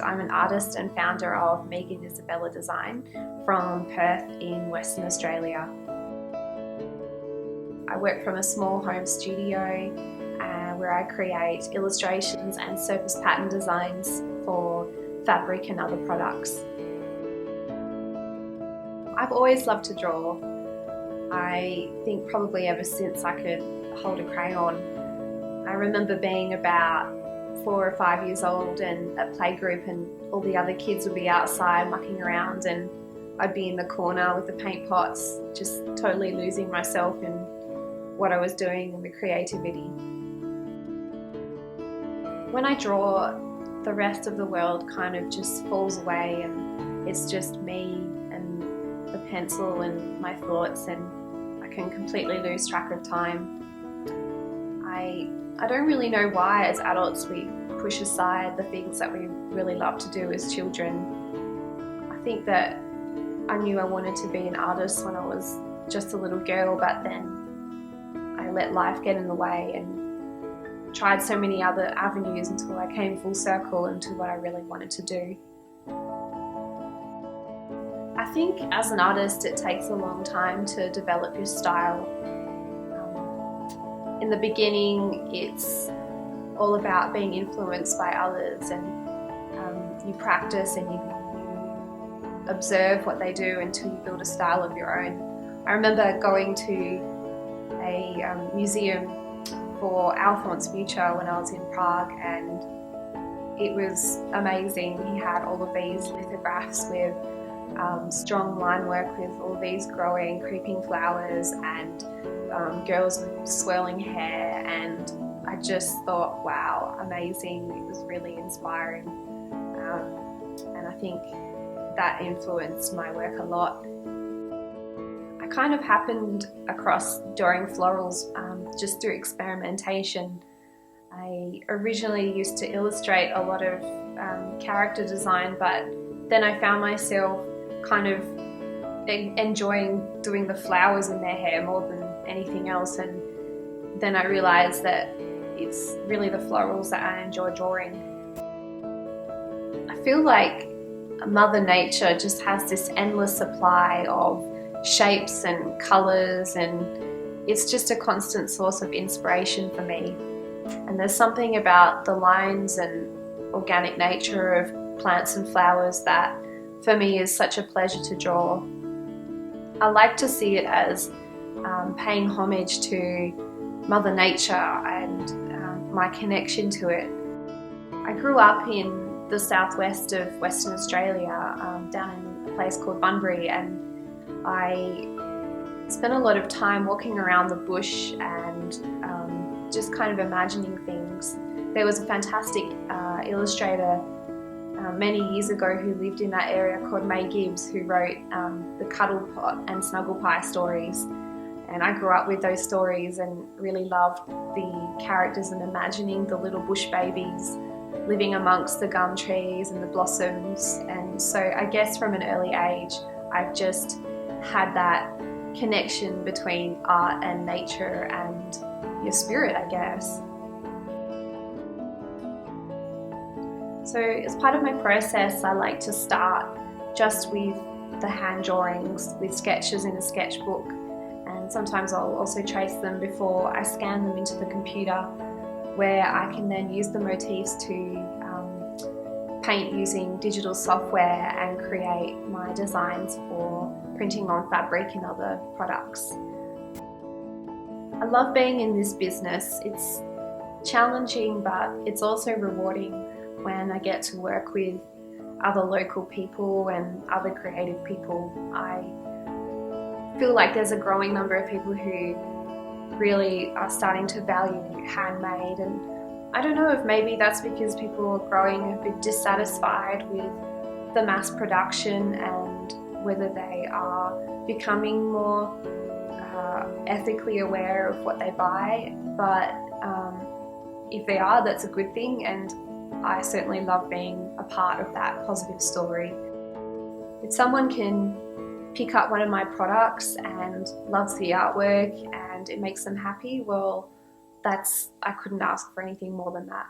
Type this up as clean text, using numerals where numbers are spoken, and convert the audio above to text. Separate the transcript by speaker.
Speaker 1: and I'm an artist and founder of Isabella Design from Perth in Western Australia. I work from a small home studio where I create illustrations and surface pattern designs for fabric and other products. I've always loved to draw. I think probably ever since I could hold a crayon. I remember being about 4 or 5 years old and at playgroup, and all the other kids would be outside mucking around and I'd be in the corner with the paint pots, just totally losing myself in what I was doing and the creativity. When I draw, the rest of the world kind of just falls away and it's just me and the pencil and my thoughts, and I can completely lose track of time. I don't really know why as adults we push aside the things that we really love to do as children. I think that I knew I wanted to be an artist when I was just a little girl, but then I let life get in the way and tried so many other avenues until I came full circle into what I really wanted to do. I think as an artist it takes a long time to develop your style. In the beginning it's all about being influenced by others, and you practice and you observe what they do until you build a style of your own. I remember going to a museum for Alphonse Mucha when I was in Prague, and it was amazing. He had all of these lithographs with strong line work with all these growing, creeping flowers and girls with swirling hair, and I just thought, wow, amazing. It was really inspiring, and I think that influenced my work a lot. I kind of happened across drawing florals just through experimentation. I originally used to illustrate a lot of character design, but then I found myself kind of enjoying doing the flowers in their hair more than anything else, and then I realised that it's really the florals that I enjoy drawing. I feel like Mother Nature just has this endless supply of shapes and colours, and it's just a constant source of inspiration for me. And there's something about the lines and organic nature of plants and flowers that for me is such a pleasure to draw. I like to see it as paying homage to Mother Nature and my connection to it. I grew up in the southwest of Western Australia, down in a place called Bunbury, and I spent a lot of time walking around the bush and just kind of imagining things. There was a fantastic illustrator many years ago who lived in that area called May Gibbs, who wrote the Cuddle Pot and Snuggle Pie stories. And I grew up with those stories and really loved the characters and imagining the little bush babies living amongst the gum trees and the blossoms. And so I guess from an early age, I've just had that connection between art and nature and your spirit, I guess. So as part of my process, I like to start just with the hand drawings, with sketches in a sketchbook, and sometimes I'll also trace them before I scan them into the computer, where I can then use the motifs to paint using digital software and create my designs for printing on fabric and other products. I love being in this business. It's challenging, but it's also rewarding when I get to work with other local people and other creative people. I feel like there's a growing number of people who really are starting to value handmade, and I don't know if maybe that's because people are growing a bit dissatisfied with the mass production and whether they are becoming more ethically aware of what they buy. But if they are, that's a good thing, and I certainly love being a part of that positive story. If someone can pick up one of my products and loves the artwork and it makes them happy, well, I couldn't ask for anything more than that.